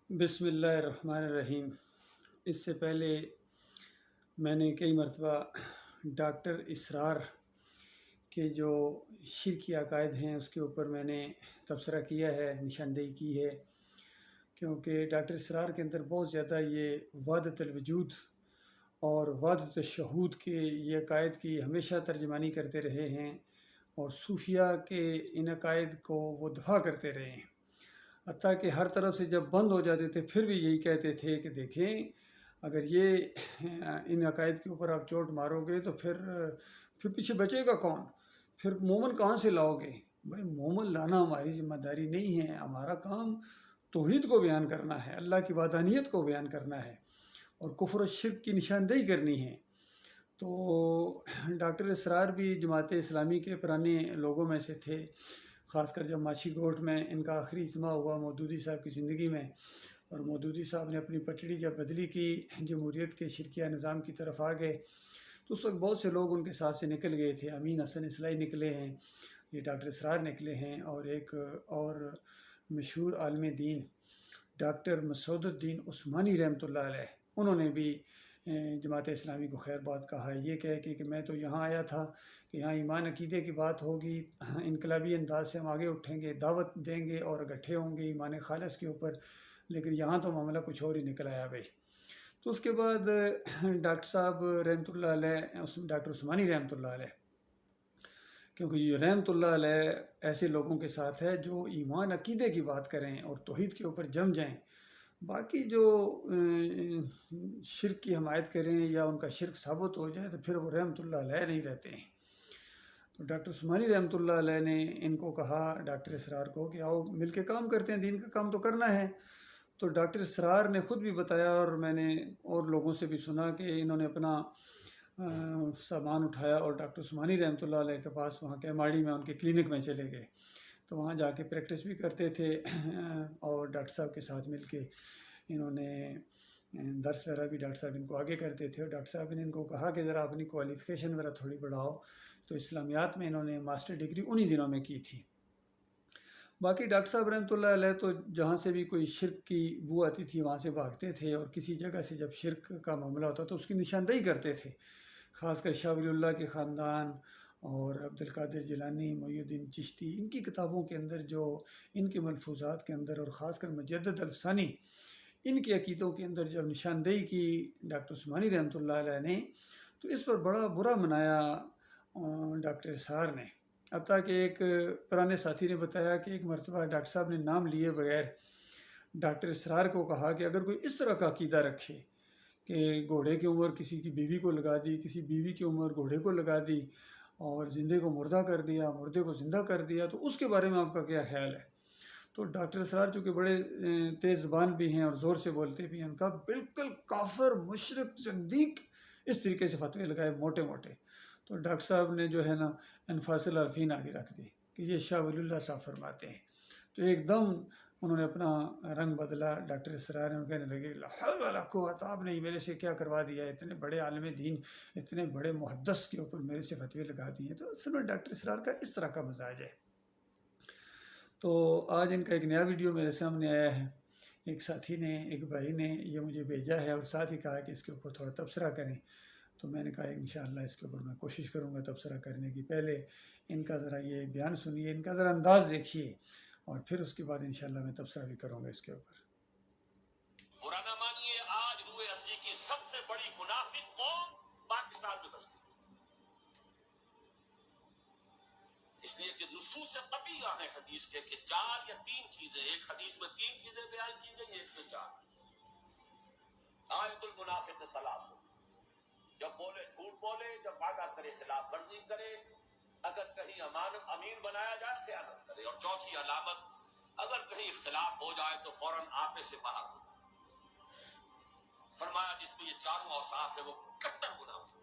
بسم اللہ الرحمن الرحیم۔ اس سے پہلے میں نے کئی مرتبہ ڈاکٹر اسرار کے جو شرکی عقائد ہیں اس کے اوپر میں نے تبصرہ کیا ہے، نشاندہی کی ہے، کیونکہ ڈاکٹر اسرار کے اندر بہت زیادہ یہ وحدت الوجود اور وحدت الشہود کے یہ عقائد کی ہمیشہ ترجمانی کرتے رہے ہیں، اور صوفیہ کے ان عقائد کو وہ دفاع کرتے رہے ہیں، حتیٰ کہ ہر طرف سے جب بند ہو جاتے تھے پھر بھی یہی کہتے تھے کہ دیکھیں اگر یہ ان عقائد کے اوپر آپ چوٹ مارو گے تو پھر پیچھے بچے گا کون؟ پھر مومن کہاں سے لاؤ گے؟ بھائی مومن لانا ہماری ذمہ داری نہیں ہے، ہمارا کام توحید کو بیان کرنا ہے، اللہ کی وحدانیت کو بیان کرنا ہے اور کفر و شرک کی نشاندہی کرنی ہے۔ تو ڈاکٹر اسرار بھی جماعت اسلامی کے پرانے لوگوں میں سے تھے، خاص کر جب ماچھی گوٹ میں ان کا آخری اجتماع ہوا مودودی صاحب کی زندگی میں، اور مودودی صاحب نے اپنی پٹڑی جب بدلی کی، جمہوریت کے شرکیہ نظام کی طرف آ گئے، تو اس وقت بہت سے لوگ ان کے ساتھ سے نکل گئے تھے۔ امین حسن اصلاحی نکلے ہیں، یہ ڈاکٹر اسرار نکلے ہیں، اور ایک اور مشہور عالم دین ڈاکٹر مسعود الدین عثمانی رحمۃ اللہ علیہ، انہوں نے بھی جماعت اسلامی کو خیر بات کہا ہے، یہ کہہ کے کہ میں تو یہاں آیا تھا کہ یہاں ایمان عقیدے کی بات ہوگی، انقلابی انداز سے ہم آگے اٹھیں گے، دعوت دیں گے اور اکٹھے ہوں گے ایمان خالص کے اوپر، لیکن یہاں تو معاملہ کچھ اور ہی نکل آیا بھائی۔ تو اس کے بعد ڈاکٹر صاحب رحمۃ اللہ علیہ، ڈاکٹر عثمانی رحمۃ اللہ علیہ، کیونکہ یہ رحمۃ اللہ علیہ ایسے لوگوں کے ساتھ ہے جو ایمان عقیدے کی بات کریں اور توحید کے اوپر جم جائیں، باقی جو شرک کی حمایت کریں یا ان کا شرک ثابت ہو جائے تو پھر وہ رحمۃ اللہ علیہ نہیں رہتے ہیں۔ تو ڈاکٹر عثمانی رحمۃ اللہ علیہ نے ان کو کہا، ڈاکٹر اسرار کو، کہ آؤ مل کے کام کرتے ہیں، دین کا کام تو کرنا ہے۔ تو ڈاکٹر اسرار نے خود بھی بتایا، اور میں نے اور لوگوں سے بھی سنا، کہ انہوں نے اپنا سامان اٹھایا اور ڈاکٹر عثمانی رحمۃ اللہ علیہ کے پاس وہاں کیماڑی میں ان کے کلینک میں چلے گئے، تو وہاں جا کے پریکٹس بھی کرتے تھے اور ڈاکٹر صاحب کے ساتھ مل کے انہوں نے درس وغیرہ بھی ڈاکٹر صاحب ان کو آگے کرتے تھے، اور ڈاکٹر صاحب نے ان کو کہا کہ ذرا اپنی کوالیفیکیشن وغیرہ تھوڑی بڑھاؤ، تو اسلامیات میں انہوں نے ماسٹر ڈگری انہی دنوں میں کی تھی۔ باقی ڈاکٹر صاحب رحمۃ اللہ علیہ تو جہاں سے بھی کوئی شرک کی بو آتی تھی وہاں سے بھاگتے تھے، اور کسی جگہ سے جب شرک کا معاملہ ہوتا تو اس کی نشاندہی کرتے تھے، خاص کر شاہ ولی اللہ کے خاندان اور عبد القادر جیلانی، محی الدین چشتی، ان کی کتابوں کے اندر جو ان کے ملفوظات کے اندر، اور خاص کر مجدد الفسانی، ان کے عقیدوں کے اندر جب نشاندہی کی ڈاکٹر عثمانی رحمۃ اللہ علیہ نے، تو اس پر بڑا برا منایا ڈاکٹر اسرار نے، حتیٰ کہ ایک پرانے ساتھی نے بتایا کہ ایک مرتبہ ڈاکٹر صاحب نے نام لیے بغیر ڈاکٹر اسرار کو کہا کہ اگر کوئی اس طرح کا عقیدہ رکھے کہ گھوڑے کی عمر کسی کی بیوی کو لگا دی، کسی بیوی کی عمر گھوڑے کو لگا دی، اور زندے کو مردہ کر دیا، مردے کو زندہ کر دیا، تو اس کے بارے میں آپ کا کیا خیال ہے؟ تو ڈاکٹر اسرار چونکہ بڑے تیز زبان بھی ہیں اور زور سے بولتے بھی ہیں، ان کا بالکل کافر، مشرک، زندیق، اس طریقے سے فتوے لگائے موٹے موٹے۔ تو ڈاکٹر صاحب نے جو ہے نا انفاس العارفین آگے رکھ دی کہ یہ شاہ ولی اللہ صاحب فرماتے ہیں، تو ایک دم انہوں نے اپنا رنگ بدلا۔ ڈاکٹر اسرار نے کہنے لگے لا حول ولا قوت، آپ نے میرے سے کیا کروا دیا، اتنے بڑے عالم دین، اتنے بڑے محدث کے اوپر میرے سے فتوے لگا دیے۔ تو اصل میں ڈاکٹر اسرار کا اس طرح کا مزاج ہے۔ تو آج ان کا ایک نیا ویڈیو میرے سامنے آیا ہے، ایک ساتھی نے، ایک بھائی نے یہ مجھے بھیجا ہے، اور ساتھ ہی کہا کہ اس کے اوپر تھوڑا تبصرہ کریں، تو میں نے کہا انشاءاللہ اس کے اوپر میں کوشش کروں گا تبصرہ کرنے کی۔ پہلے ان کا ذرا یہ بیان سنیے، ان کا ذرا انداز دیکھیے، اور پھر اس کے بعد انشاءاللہ میں تبصرہ بھی کروں گا اس کے اوپر۔ برا نہ مانیے، آج روئے ہنسی کی سب سے بڑی منافق قوم پاکستان میں بستی، اس لیے کہ نصوص سے قطعی ہیں حدیث کے کہ 4 یا 3 چیزیں، ایک حدیث میں 3 چیزیں بیان کی گئی، ایک میں 4۔ آیت المنافق ثلاث، جب بولے جھوٹ بولے، جب وعدہ کرے خلاف ورزی کرے، اگر کہیں امین بنایا جائے خیانت کرے، اور چوتھی علامت، اگر کہیں اختلاف ہو جائے تو فوراً آپے سے باہر ہو۔ فرمایا جس میں یہ 4 اوصاف ہے وہ کٹر منافق۔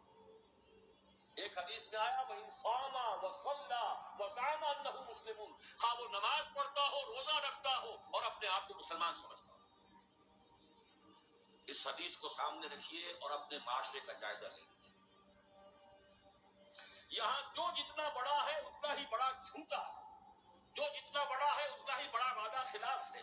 ایک حدیث میں آیا وَإِنْ صَامَ وَصَلَّى وَزَعَمَ أَنَّهُ مُسْلِمٌ، خواہ وہ نماز پڑھتا ہو، روزہ رکھتا ہو، اور اپنے آپ کو مسلمان سمجھتا ہو۔ اس حدیث کو سامنے رکھیے اور اپنے معاشرے کا جائزہ لے لیجیے۔ یہاں جو جتنا بڑا ہے اتنا ہی بڑا جھوٹا ہے، جو جتنا بڑا ہے اتنا ہی بڑا وعدہ خلاف ہے،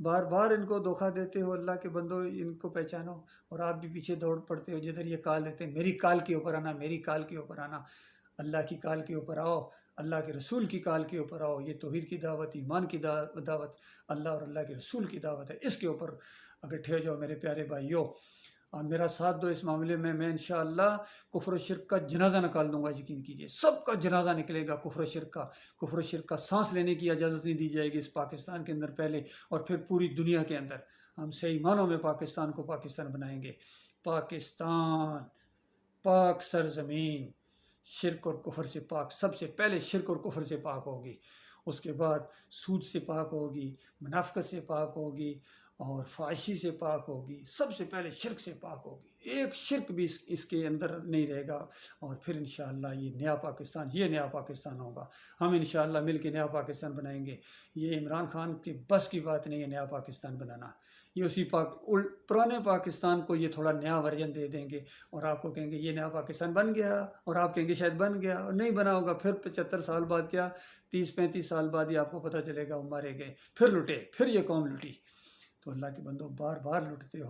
بار بار ان کو دھوکہ دیتے ہو اللہ کے بندو، ان کو پہچانو، اور آپ بھی پیچھے دوڑ پڑتے ہو جدھر یہ کال دیتے ہیں میری کال کے اوپر آنا، میری کال کے اوپر آنا۔ اللہ کی کال کے اوپر آؤ، اللہ کے رسول کی کال کے اوپر آؤ۔ یہ توحید کی دعوت، ایمان کی دعوت، اللہ اور اللہ کے رسول کی دعوت ہے، اس کے اوپر اکٹھے ہو جاؤ میرے پیارے بھائیوں، اور میرا ساتھ دو اس معاملے میں انشاءاللہ کفر و شرک کا جنازہ نکال دوں گا، یقین کیجئے سب کا جنازہ نکلے گا کفر و شرک کا۔ کفر و شرک کا سانس لینے کی اجازت نہیں دی جائے گی اس پاکستان کے اندر پہلے، اور پھر پوری دنیا کے اندر ہم صحیح معنوں میں پاکستان کو پاکستان بنائیں گے۔ پاکستان پاک سرزمین شرک اور کفر سے پاک، سب سے پہلے شرک اور کفر سے پاک ہوگی، اس کے بعد سود سے پاک ہوگی، منافقت سے پاک ہوگی، اور فحاشی سے پاک ہوگی، سب سے پہلے شرک سے پاک ہوگی، ایک شرک بھی اس کے اندر نہیں رہے گا، اور پھر انشاءاللہ یہ نیا پاکستان ہوگا۔ ہم انشاءاللہ مل کے نیا پاکستان بنائیں گے۔ یہ عمران خان کے بس کی بات نہیں ہے نیا پاکستان بنانا، یہ اسی پرانے پاکستان کو یہ تھوڑا نیا ورژن دے دیں گے، اور آپ کو کہیں گے یہ نیا پاکستان بن گیا، اور آپ کہیں گے شاید بن گیا، اور نہیں بنا ہوگا، پھر 75 سال بعد کیا 30-35 سال بعد یہ آپ کو پتہ چلے گا وہ مارے گئے، پھر لٹے، پھر یہ قوم لٹی۔ تو اللہ کے بندو بار بار لٹتے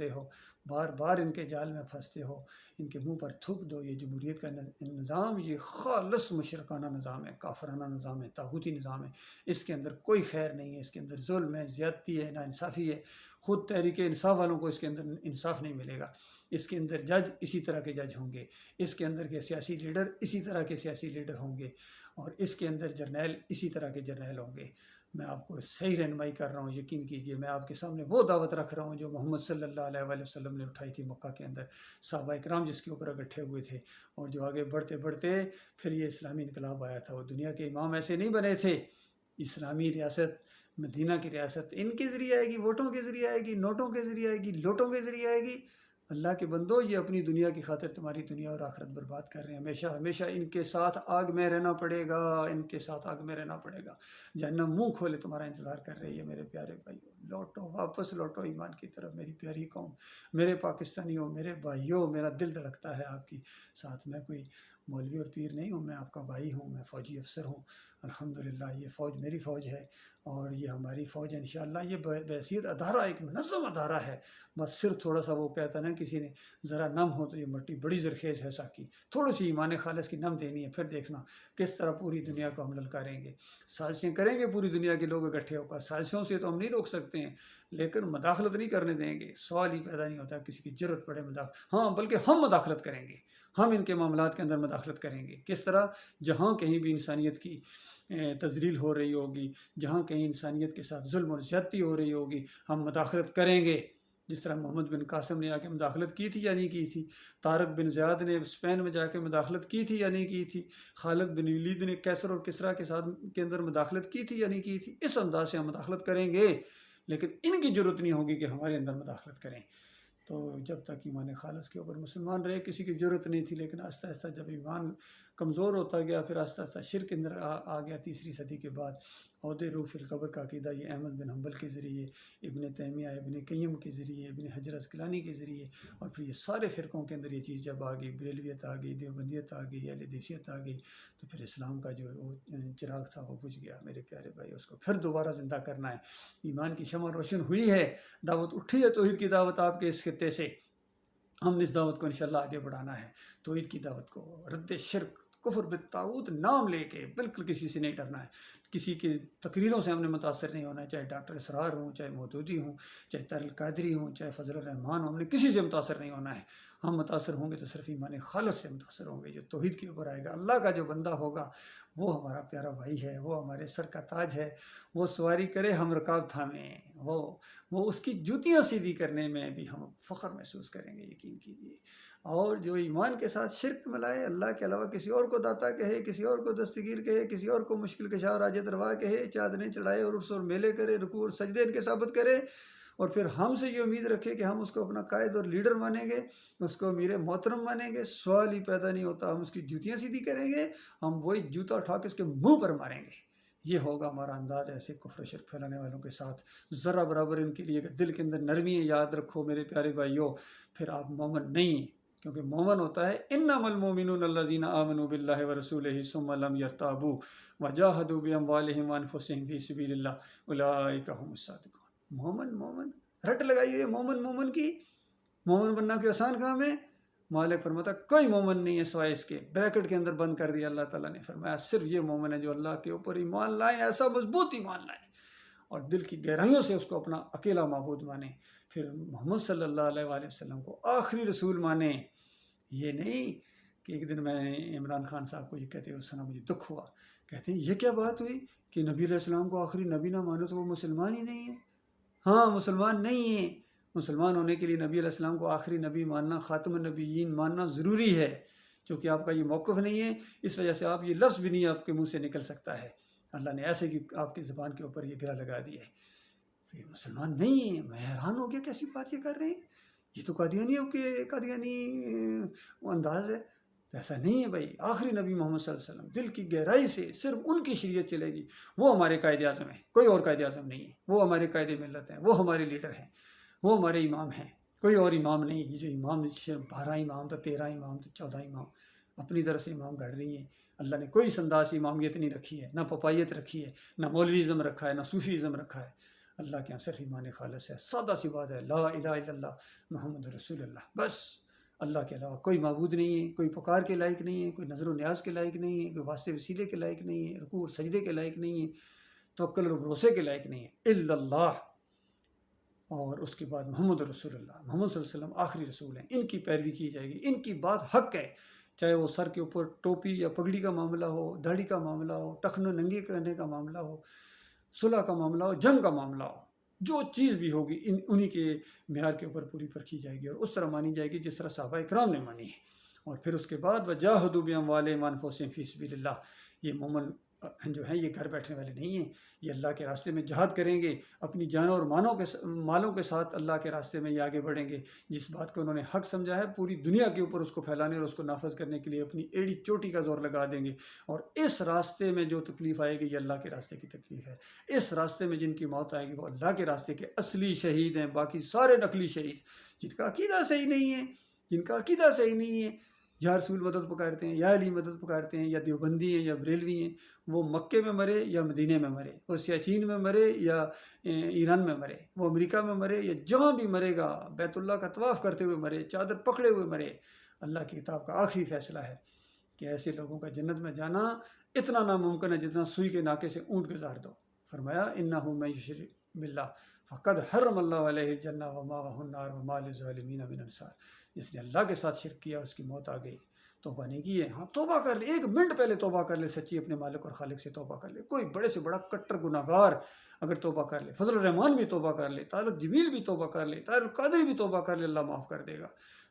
ہو، بار بار ان کے جال میں پھنستے ہو، ان کے منہ پر تھوک دو۔ یہ جمہوریت کا نظام یہ خالص مشرکانہ نظام ہے، کافرانہ نظام ہے، طاغوتی نظام ہے، اس کے اندر کوئی خیر نہیں ہے، اس کے اندر ظلم ہے، زیادتی ہے، ناانصافی ہے۔ خود تحریک انصاف والوں کو اس کے اندر انصاف نہیں ملے گا۔ اس کے اندر جج اسی طرح کے جج ہوں گے، اس کے اندر کے سیاسی لیڈر اسی طرح کے سیاسی لیڈر ہوں گے، اور اس کے اندر جرنیل اسی طرح کے جرنیل ہوں گے۔ میں آپ کو صحیح رہنمائی کر رہا ہوں، یقین کیجئے، میں آپ کے سامنے وہ دعوت رکھ رہا ہوں جو محمد صلی اللہ علیہ وآلہ وسلم نے اٹھائی تھی مکہ کے اندر، صحابہ کرام جس کے اوپر اکٹھے ہوئے تھے، اور جو آگے بڑھتے بڑھتے پھر یہ اسلامی انقلاب آیا تھا۔ وہ دنیا کے امام ایسے نہیں بنے تھے۔ اسلامی ریاست، مدینہ کی ریاست ان کے ذریعے آئے گی، ووٹوں کے ذریعے آئے گی، نوٹوں کے ذریعے آئے گی، لوٹوں کے ذریعے آئے گی۔ اللہ کے بندو یہ اپنی دنیا کی خاطر تمہاری دنیا اور آخرت برباد کر رہے ہیں، ہمیشہ ہمیشہ ان کے ساتھ آگ میں رہنا پڑے گا، ان کے ساتھ آگ میں رہنا پڑے گا۔ جہنم منہ کھولے تمہارا انتظار کر رہی ہے میرے پیارے بھائیو، لوٹو، واپس لوٹو ایمان کی طرف میری پیاری قوم، میرے پاکستانیوں، میرے بھائیوں، میرا دل دھڑکتا ہے آپ کی ساتھ۔ میں کوئی مولوی اور پیر نہیں ہوں، میں آپ کا بھائی ہوں، میں فوجی افسر ہوں الحمدللہ۔ یہ فوج میری فوج ہے، اور یہ ہماری فوج ہے انشاءاللہ۔ یہ بحیثیت ادارہ، ایک منظم ادارہ ہے، بس صرف تھوڑا سا وہ کہتا ہے نا کسی نے ذرا نم ہو تو یہ مٹی بڑی زرخیز ہے ساکی، تھوڑی سی ایمان خالص کی نم دینی ہے، پھر دیکھنا کس طرح پوری دنیا کو ہم للکاریں گے۔ سازشیں کریں گے پوری دنیا کے لوگ اکٹھے ہو کر، سازشوں سے تو ہم نہیں روک سکتے ہیں، لیکن مداخلت نہیں کرنے دیں گے۔ سوال ہی پیدا نہیں ہوتا کسی کی ضرورت پڑے مداخلت، ہاں بلکہ ہم مداخلت کریں گے، ہم ان کے معاملات کے اندر مداخلت کریں گے۔ کس طرح؟ جہاں کہیں بھی انسانیت کی تذلیل ہو رہی ہوگی، جہاں کہیں انسانیت کے ساتھ ظلم اور زیادتی ہو رہی ہوگی، ہم مداخلت کریں گے۔ جس طرح محمد بن قاسم نے آ کے مداخلت کی تھی یا نہیں کی تھی، طارق بن زیاد نے اسپین میں جا کے مداخلت کی تھی یا نہیں کی تھی، خالد بن ولید نے کیسر اور کسریٰ کے اندر مداخلت کی تھی یا نہیں کی تھی۔ اس انداز سے ہم مداخلت کریں گے، لیکن ان کی ضرورت نہیں ہوگی کہ ہمارے اندر مداخلت کریں۔ تو جب تک ایمان خالص کے اوپر مسلمان رہے کسی کی ضرورت نہیں تھی، لیکن آہستہ آہستہ جب ایمان کمزور ہوتا گیا، پھر آہستہ آہستہ شرک اندر آ گیا 3 صدی کے بعد۔ عہد روح فی القبر کا عقیدہ یہ احمد بن حنبل کے ذریعے، ابن تیمیہ، ابن قیم کے ذریعے، ابن حجر عسقلانی کے ذریعے، اور پھر یہ سارے فرقوں کے اندر یہ چیز جب آ گئی، بریلویت آ گئی، دیوبندیت آ گئی، اہل حدیثیت آ گئی، تو پھر اسلام کا جو چراغ تھا وہ بجھ گیا میرے پیارے بھائی۔ اس کو پھر دوبارہ زندہ کرنا ہے۔ ایمان کی شمع روشن ہوئی ہے، دعوت اٹھی ہے توحید کی دعوت آپ کے اس خطے سے، ہم اس دعوت کو انشاءاللہ آگے بڑھانا ہے، توحید کی دعوت کو، رد شرک، کفر بالطاغوت نام لے کے، بالکل کسی سے نہیں ڈرنا ہے، کسی کی تقریروں سے ہم نے متاثر نہیں ہونا ہے، چاہے ڈاکٹر اسرار ہوں، چاہے مودودی ہوں، چاہے طاہر القادری ہوں، چاہے فضل الرحمان ہوں، ہم نے کسی سے متاثر نہیں ہونا ہے۔ ہم متاثر ہوں گے تو صرف ایمان خالص سے متاثر ہوں گے، جو توحید کے اوپر آئے گا، اللہ کا جو بندہ ہوگا وہ ہمارا پیارا بھائی ہے، وہ ہمارے سر کا تاج ہے، وہ سواری کرے ہم رکاب تھامیں، وہ اس کی جوتیاں سیدھی کرنے میں بھی ہم فخر محسوس کریں گے، یقین کیجیے۔ اور جو ایمان کے ساتھ شرک ملائے، اللہ کے علاوہ کسی اور کو داتا کہے، کسی اور کو دستگیر کہے، کسی اور کو مشکل کشا اور حاجت روا کہے، چادریں چڑھائے اور عرس اور میلے کرے، رکوع اور سجدے ان کے ثابت کرے، اور پھر ہم سے یہ امید رکھے کہ ہم اس کو اپنا قائد اور لیڈر مانیں گے، اس کو امیر محترم مانیں گے، سوال ہی پیدا نہیں ہوتا، ہم اس کی جوتیاں سیدھی کریں گے، ہم وہی جوتا اٹھا کے اس کے منہ پر ماریں گے۔ یہ ہوگا ہمارا انداز ایسے کفر و شرک پھیلانے والوں کے ساتھ۔ ذرا برابر ان کے لیے دل کے اندر نرمی ہے، یاد رکھو میرے پیارے بھائیوں، پھر آپ مومن نہیں ہیں۔ کیونکہ مومن ہوتا ہے انما المؤمنون الذین آمنوا باللہ ورسولہ ثم لم یرتابوا وجاہدوا باموالہم وانفسہم فی سبیل اللہ اولئک هم الصادقون۔ مومن رٹ لگائی ہوئی مومن کی، مومن بننا کوئی آسان کام ہے؟ مالک فرماتا کوئی مومن نہیں ہے سوائے اس کے، بریکٹ کے اندر بند کر دیا اللہ تعالیٰ نے، فرمایا صرف یہ مومن ہے جو اللہ کے اوپر ایمان لائیں، ایسا مضبوط ایمان لائیں اور دل کی گہرائیوں سے اس کو اپنا اکیلا معبود مانیں، پھر محمد صلی اللہ علیہ وآلہ وسلم کو آخری رسول مانیں۔ یہ نہیں کہ ایک دن میں نے عمران خان صاحب کو یہ کہتے ہوئے سنا، مجھے دکھ ہوا، کہتے ہیں یہ کیا بات ہوئی کہ نبی علیہ السلام کو آخری نبی نہ مانو تو وہ مسلمان ہی نہیں ہے؟ ہاں مسلمان نہیں ہیں، مسلمان ہونے کے لیے نبی علیہ السلام کو آخری نبی ماننا، خاتم النبیین ماننا ضروری ہے، چونکہ آپ کا یہ موقف نہیں ہے اس وجہ سے آپ یہ لفظ بھی نہیں آپ کے منہ سے نکل سکتا ہے، اللہ نے ایسے کہ آپ کی زبان کے اوپر یہ گرہ لگا دی ہے، تو یہ مسلمان نہیں ہیں۔ میں حیران ہو گیا کیسی بات یہ کر رہے ہیں، یہ تو قادیانیوں کے قادیانی انداز ہے، ایسا نہیں ہے بھائی، آخری نبی محمد صلی اللہ علیہ وسلم دل کی گہرائی سے صرف ان کی شریعت چلے گی، وہ ہمارے قائد اعظم ہیں، کوئی اور قائد اعظم نہیں ہے، وہ ہمارے قائد ملت ہیں، وہ ہمارے لیڈر ہیں، وہ ہمارے امام ہیں، کوئی اور امام نہیں۔ یہ جو امام 12 امام تو 13 امام تو 14 امام اپنی طرف سے امام گھڑ رہی ہیں، اللہ نے کوئی سنداس امامیت نہیں رکھی ہے، نہ پپائیت رکھی ہے، نہ مولویزم رکھا ہے، نہ صوفیزم رکھا ہے، اللہ کے یہاں صرف ایمان خالص ہے، سادہ سی بات ہے، لا الہ الا اللہ محمد رسول اللہ، بس اللہ کے علاوہ کوئی معبود نہیں ہے، کوئی پکار کے لائق نہیں ہے، کوئی نظر و نیاز کے لائق نہیں ہے، کوئی واسطے وسیلے کے لائق نہیں ہے، رکوع اور سجدے کے لائق نہیں ہے، توکل اور بھروسے کے لائق نہیں ہے، الا اللہ، اور اس کے بعد محمد رسول اللہ، محمد صلی اللہ علیہ وسلم آخری رسول ہیں، ان کی پیروی کی جائے گی، ان کی بات حق ہے، چاہے وہ سر کے اوپر ٹوپی یا پگڑی کا معاملہ ہو، داڑھی کا معاملہ ہو، ٹخن ننگے کرنے کا معاملہ ہو، صلح کا معاملہ ہو، جنگ کا معاملہ ہو، جو چیز بھی ہوگی انہی کے معیار کے اوپر پوری پرکھی جائے گی اور اس طرح مانی جائے گی جس طرح صحابہ اکرام نے مانی ہے۔ اور پھر اس کے بعد وجاہدوا باموالہم وانفسہم فی سبیل اللہ، یہ مومن جو ہیں یہ گھر بیٹھنے والے نہیں ہیں، یہ اللہ کے راستے میں جہاد کریں گے، اپنی جانوں اور مالوں کے ساتھ اللہ کے راستے میں یہ آگے بڑھیں گے، جس بات کو انہوں نے حق سمجھا ہے پوری دنیا کے اوپر اس کو پھیلانے اور اس کو نافذ کرنے کے لیے اپنی ایڑی چوٹی کا زور لگا دیں گے، اور اس راستے میں جو تکلیف آئے گی یہ اللہ کے راستے کی تکلیف ہے، اس راستے میں جن کی موت آئے گی وہ اللہ کے راستے کے اصلی شہید ہیں، باقی سارے نقلی شہید جن کا عقیدہ صحیح نہیں ہے، جن کا عقیدہ صحیح نہیں ہے، یا رسول مدد پکارتے ہیں، یا علی مدد پکارتے ہیں، یا دیوبندی ہیں یا بریلوی ہیں، وہ مکے میں مرے یا مدینے میں مرے، وہ سیاچین میں مرے یا ایران میں مرے، وہ امریکہ میں مرے یا جہاں بھی مرے گا، بیت اللہ کا طواف کرتے ہوئے مرے، چادر پکڑے ہوئے مرے، اللہ کی کتاب کا آخری فیصلہ ہے کہ ایسے لوگوں کا جنت میں جانا اتنا ناممکن ہے جتنا سوئی کے ناکے سے اونٹ گزار دو۔ فرمایا انہ من یشرک باللہ فقد حرم اللہ علیہ الجنہ ومأواہ النار وما للظالمین من انصار، جس نے اللہ کے ساتھ شرک کیا اس کی موت آ گئی، توبہ نہیں کی ہے، ہاں توبہ کر لے، 1 منٹ پہلے توبہ کر لے، سچی اپنے مالک اور خالق سے توبہ کر لے، کوئی بڑے سے بڑا کٹر گناہ گار اگر توبہ کر لے، فضل الرحمان بھی توبہ کر لے، طارق جمیل بھی توبہ کر لے، طاہر القادری بھی توبہ کر لے، اللہ معاف کر دے گا۔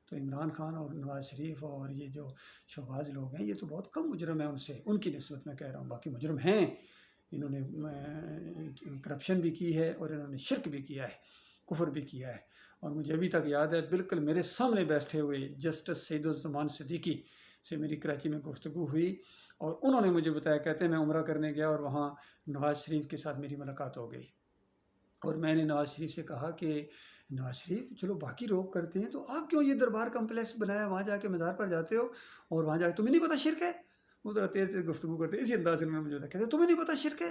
تو عمران خان اور نواز شریف اور یہ جو شہباز لوگ ہیں یہ تو بہت کم مجرم ہیں، ان کی نسبت میں کہہ رہا ہوں، باقی مجرم ہیں، انہوں نے کرپشن بھی کی ہے اور انہوں نے شرک بھی کیا ہے، کفر بھی کیا ہے، اور مجھے ابھی تک یاد ہے بالکل میرے سامنے بیٹھے ہوئے جسٹس سعید الزمان صدیقی سے میری کراچی میں گفتگو ہوئی اور انہوں نے مجھے بتایا، کہتے ہیں میں عمرہ کرنے گیا اور وہاں نواز شریف کے ساتھ میری ملاقات ہو گئی، اور میں نے نواز شریف سے کہا کہ نواز شریف چلو باقی لوگ کرتے ہیں تو آپ کیوں یہ دربار کمپلیکس بنایا، وہاں جا کے مزار پر جاتے ہو اور وہاں جا کے تمہیں نہیں پتہ شرک ہے؟ وہ ذرا تیز سے گفتگو کرتے اسی انداز سے مجھے کہتے ہیں تمہیں نہیں پتہ شرک ہے؟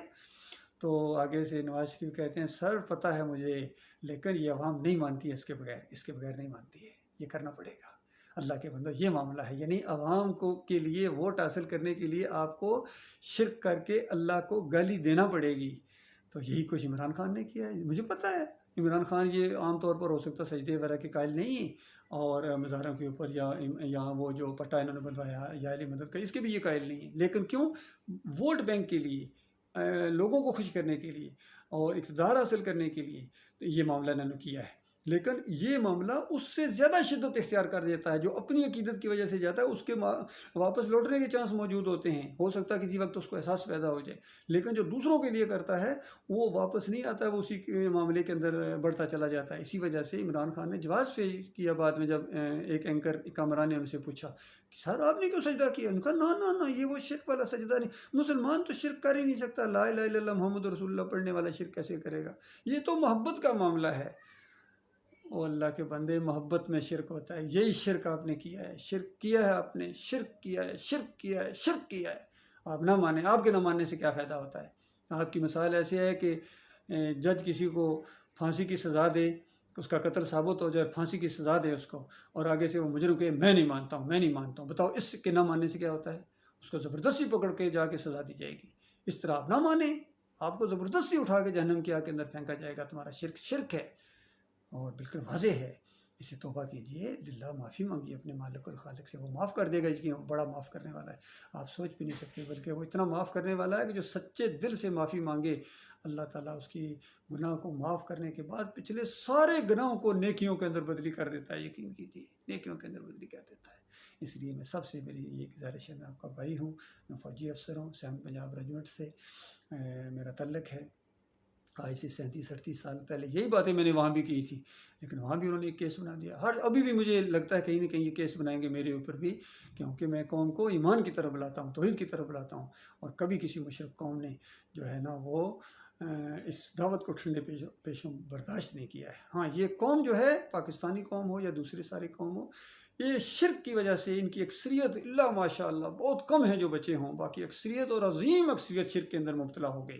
تو آگے سے نواز شریف کہتے ہیں سر پتہ ہے مجھے، لیکن یہ عوام نہیں مانتی ہے، اس کے بغیر نہیں مانتی ہے، یہ کرنا پڑے گا۔ اللہ کے بندو یہ معاملہ ہے، یعنی عوام کو کے لیے ووٹ حاصل کرنے کے لیے آپ کو شرک کر کے اللہ کو گالی دینا پڑے گی، تو یہی کچھ عمران خان نے کیا ہے۔ مجھے پتہ ہے عمران خان یہ عام طور پر ہو سکتا سجدے وغیرہ کے قائل نہیں اور مزاروں کے اوپر یا وہ جو پٹا انہوں نے بنوایا یا علی مدد کا اس کے بھی یہ قائل نہیں ہے، لیکن کیوں؟ ووٹ بینک کے لیے، لوگوں کو خوش کرنے کے لیے اور اقتدار حاصل کرنے کے لیے یہ معاملہ انہوں نے کیا ہے، لیکن یہ معاملہ اس سے زیادہ شدت اختیار کر دیتا ہے، جو اپنی عقیدت کی وجہ سے جاتا ہے اس کے واپس لوٹنے کے چانس موجود ہوتے ہیں، ہو سکتا ہے کسی وقت اس کو احساس پیدا ہو جائے، لیکن جو دوسروں کے لیے کرتا ہے وہ واپس نہیں آتا ہے، وہ اسی معاملے کے اندر بڑھتا چلا جاتا ہے۔ اسی وجہ سے عمران خان نے جواز پیش کیا بعد میں، جب ایک اینکر کامران نے ان سے پوچھا کہ سر آپ نے کیوں سجدہ کیا؟ ان کا نہ یہ وہ شرک والا سجدہ نہیں، مسلمان تو شرک کر ہی نہیں سکتا، لا الہ الا اللہ محمد رسول اللہ پڑھنے والا شرک کیسے کرے گا، یہ تو محبت کا معاملہ ہے۔ او اللہ کے بندے، محبت میں شرک ہوتا ہے، یہی شرک آپ نے کیا ہے، شرک کیا ہے آپ نے، شرک کیا ہے، شرک کیا ہے، شرک کیا ہے۔ آپ نہ مانیں، آپ کے نہ ماننے سے کیا فائدہ ہوتا ہے؟ آپ کی مثال ایسی ہے کہ جج کسی کو پھانسی کی سزا دے، اس کا قتل ثابت ہو جائے، پھانسی کی سزا دے اس کو، اور آگے سے وہ مجرم کہے میں نہیں مانتا ہوں، میں نہیں مانتا ہوں۔ بتاؤ اس کے نہ ماننے سے کیا ہوتا ہے؟ اس کو زبردستی پکڑ کے جا کے سزا دی جائے گی۔ اس طرح آپ نہ مانیں، آپ کو زبردستی اٹھا کے جہنم کی آگ کے اندر پھینکا جائے گا۔ تمہارا شرک شرک ہے اور بالکل واضح ہے۔ اسے توبہ کیجئے، للہ معافی مانگیے اپنے مالک اور خالق سے، وہ معاف کر دے گا، کہ وہ بڑا معاف کرنے والا ہے، آپ سوچ بھی نہیں سکتے۔ بلکہ وہ اتنا معاف کرنے والا ہے کہ جو سچے دل سے معافی مانگے، اللہ تعالیٰ اس کی گناہ کو معاف کرنے کے بعد پچھلے سارے گناہوں کو نیکیوں کے اندر بدلی کر دیتا ہے۔ یقین کیجیے، نیکیوں کے اندر بدلی کر دیتا ہے۔ اس لیے میں سب سے میری یہ گزارش ہے، میں آپ کا بھائی ہوں، میں فوجی افسر ہوں، 7 پنجاب ریجمنٹ سے میرا تعلق ہے۔ آج سے 37-38 سال پہلے یہی باتیں میں نے وہاں بھی کی تھی، لیکن وہاں بھی انہوں نے ایک کیس بنا دیا۔ ابھی بھی مجھے لگتا ہے کہیں نہ کہیں یہ کیس بنائیں گے میرے اوپر بھی، کیونکہ میں قوم کو ایمان کی طرف بلاتا ہوں، توحید کی طرف بلاتا ہوں، اور کبھی کسی مشرک قوم نے جو ہے نا وہ اس دعوت کو ٹھنڈے پیشوں برداشت نہیں کیا ہے۔ ہاں، یہ قوم جو ہے، پاکستانی قوم ہو یا دوسری ساری قوم ہو، یہ شرک کی وجہ سے ان کی اکثریت اللہ ماشاء اللہ بہت کم ہے جو بچے ہوں، باقی اکثریت اور عظیم اکثریت شرک کے اندر مبتلا ہو گئی۔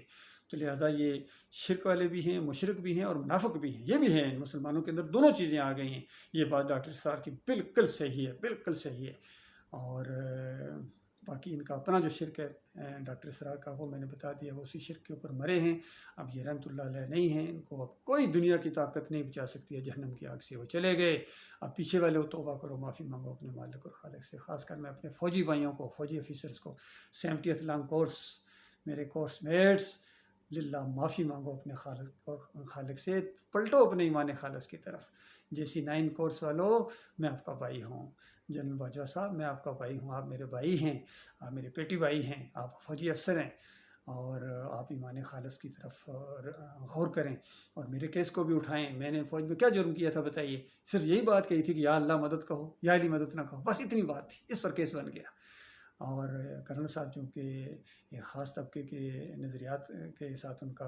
تو لہٰذا یہ شرک والے بھی ہیں، مشرک بھی ہیں، اور منافق بھی ہیں، یہ بھی ہیں۔ مسلمانوں کے اندر دونوں چیزیں آ گئی ہیں۔ یہ بات ڈاکٹر اسرار کی بالکل صحیح ہے، بالکل صحیح ہے۔ اور باقی ان کا اپنا جو شرک ہے ڈاکٹر اسرار کا، وہ میں نے بتا دیا، وہ اسی شرک کے اوپر مرے ہیں۔ اب یہ رحمۃ اللہ علیہ نہیں ہیں، ان کو اب کوئی دنیا کی طاقت نہیں بچا سکتی ہے جہنم کی آگ سے، وہ چلے گئے۔ اب پیچھے والے وہ توبہ کرو، معافی مانگو اپنے مالک اور خالق سے۔ خاص کر میں اپنے فوجی بھائیوں کو، فوجی آفیسرز کو، 70th لانگ کورس، میرے کورس میٹس، للہ معافی مانگو اپنے خالق اور خالق سے، پلٹو اپنے ایمان خالص کی طرف۔ جیسی 9 کورس والوں، میں آپ کا بھائی ہوں۔ جنرل باجوہ صاحب، میں آپ کا بھائی ہوں، آپ میرے بھائی ہیں، آپ میرے پیٹی بھائی ہیں، آپ فوجی افسر ہیں، اور آپ ایمان خالص کی طرف غور کریں اور میرے کیس کو بھی اٹھائیں۔ میں نے فوج میں کیا جرم کیا تھا بتائیے؟ صرف یہی بات کہی تھی کہ یا اللہ مدد کہو، یا علی مدد نہ کہو، بس اتنی بات تھی، اس پر کیس بن گیا۔ اور کرنل صاحب چونکہ ایک خاص طبقے کے نظریات کے ساتھ ان کا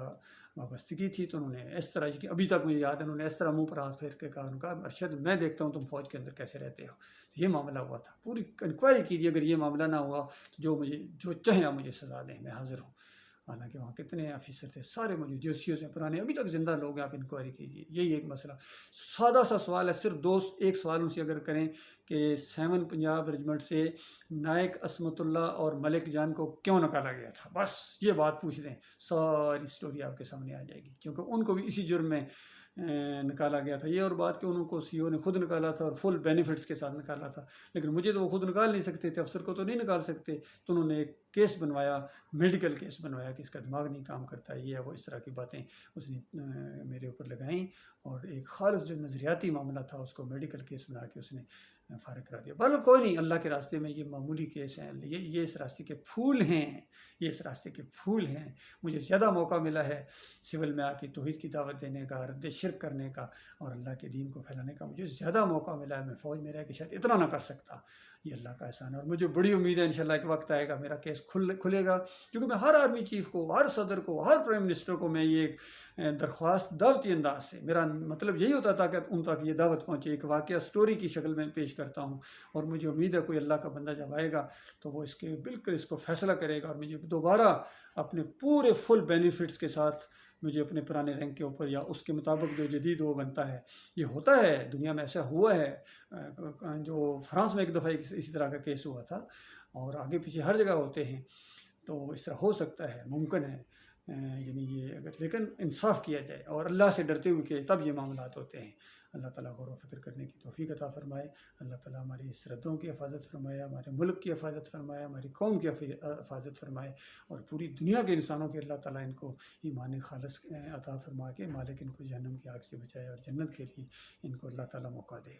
وابستگی تھی، تو انہوں نے اس طرح کی، ابھی تک مجھے یاد ہے، انہوں نے اس طرح منہ پر ہاتھ پھیر کے کہا، ان کا ارشد میں دیکھتا ہوں تم فوج کے اندر کیسے رہتے ہو۔ تو یہ معاملہ ہوا تھا، پوری انکوائری کیجیے، اگر یہ معاملہ نہ ہوا تو جو چاہیں آپ مجھے سزا دیں، میں حاضر ہوں۔ حالانکہ وہاں کتنے آفیسر تھے، سارے موجود، جوسیوں سے پرانے، ابھی تک زندہ لوگ ہیں، آپ انکوائری کیجیے۔ یہی ایک مسئلہ، سادہ سا سوال ہے، صرف ایک سوال ان سے اگر کریں کہ 7 پنجاب ریجمنٹ سے نائک عصمت اللہ اور ملک جان کو کیوں نکالا گیا تھا، بس یہ بات پوچھ دیں، ساری سٹوری آپ کے سامنے آ جائے گی، کیونکہ ان کو بھی اسی جرم میں نکالا گیا تھا۔ یہ اور بات کہ انہوں کو سی او نے خود نکالا تھا اور فل بینیفٹس کے ساتھ نکالا تھا، لیکن مجھے تو وہ خود نکال نہیں سکتے تھے، افسر کو تو نہیں نکال سکتے، تو انہوں نے ایک کیس بنوایا، میڈیکل کیس بنوایا کہ اس کا دماغ نہیں کام کرتا، یہ ہے وہ، اس طرح کی باتیں اس نے میرے اوپر لگائیں، اور ایک خالص جو نظریاتی معاملہ تھا اس کو میڈیکل کیس بنا کے اس نے فارغ کرا دیا۔ بل کوئی نہیں، اللہ کے راستے میں یہ معمولی کیس ہیں، یہ اس راستے کے پھول ہیں، یہ اس راستے کے پھول ہیں۔ مجھے زیادہ موقع ملا ہے سول میں آ کے توحید کی دعوت دینے کا، رد شرک کرنے کا اور اللہ کے دین کو پھیلانے کا، مجھے زیادہ موقع ملا ہے۔ میں فوج میں رہ کے شاید اتنا نہ کر سکتا، یہ اللہ کا احسان ہے، اور مجھے بڑی امید ہے انشاءاللہ ایک وقت آئے گا میرا کیس کھلے گا، کیونکہ میں ہر آرمی چیف کو، ہر صدر کو، ہر پرائم منسٹر کو میں یہ درخواست دعوتی انداز سے، میرا مطلب یہی ہوتا تھا کہ ان تک یہ دعوت پہنچے، ایک واقعہ سٹوری کی شکل میں پیش کرتا ہوں، اور مجھے امید ہے کوئی اللہ کا بندہ جب آئے گا تو وہ بالکل اس کو فیصلہ کرے گا، اور مجھے دوبارہ اپنے پورے فل بینیفٹس کے ساتھ مجھے اپنے پرانے رینک کے اوپر یا اس کے مطابق جو جدید وہ بنتا ہے۔ یہ ہوتا ہے دنیا میں، ایسا ہوا ہے، جو فرانس میں ایک دفعہ اسی طرح کا کیس ہوا تھا، اور آگے پیچھے ہر جگہ ہوتے ہیں، تو اس طرح ہو سکتا ہے، ممکن ہے، یعنی یہ اگر لیکن انصاف کیا جائے اور اللہ سے ڈرتے ہوئے کہ تب یہ معاملات ہوتے ہیں۔ اللہ تعالیٰ غور و فکر کرنے کی توفیق عطا فرمائے۔ اللہ تعالیٰ ہماری سرحدوں کی حفاظت فرمائے، ہمارے ملک کی حفاظت فرمائے، ہماری قوم کی حفاظت فرمائے، اور پوری دنیا کے انسانوں کے اللہ تعالیٰ ان کو ایمان خالص عطا فرما کے مالک ان کو جہنم کی آگ سے بچائے اور جنت کے لیے ان کو اللہ تعالیٰ موقع دے۔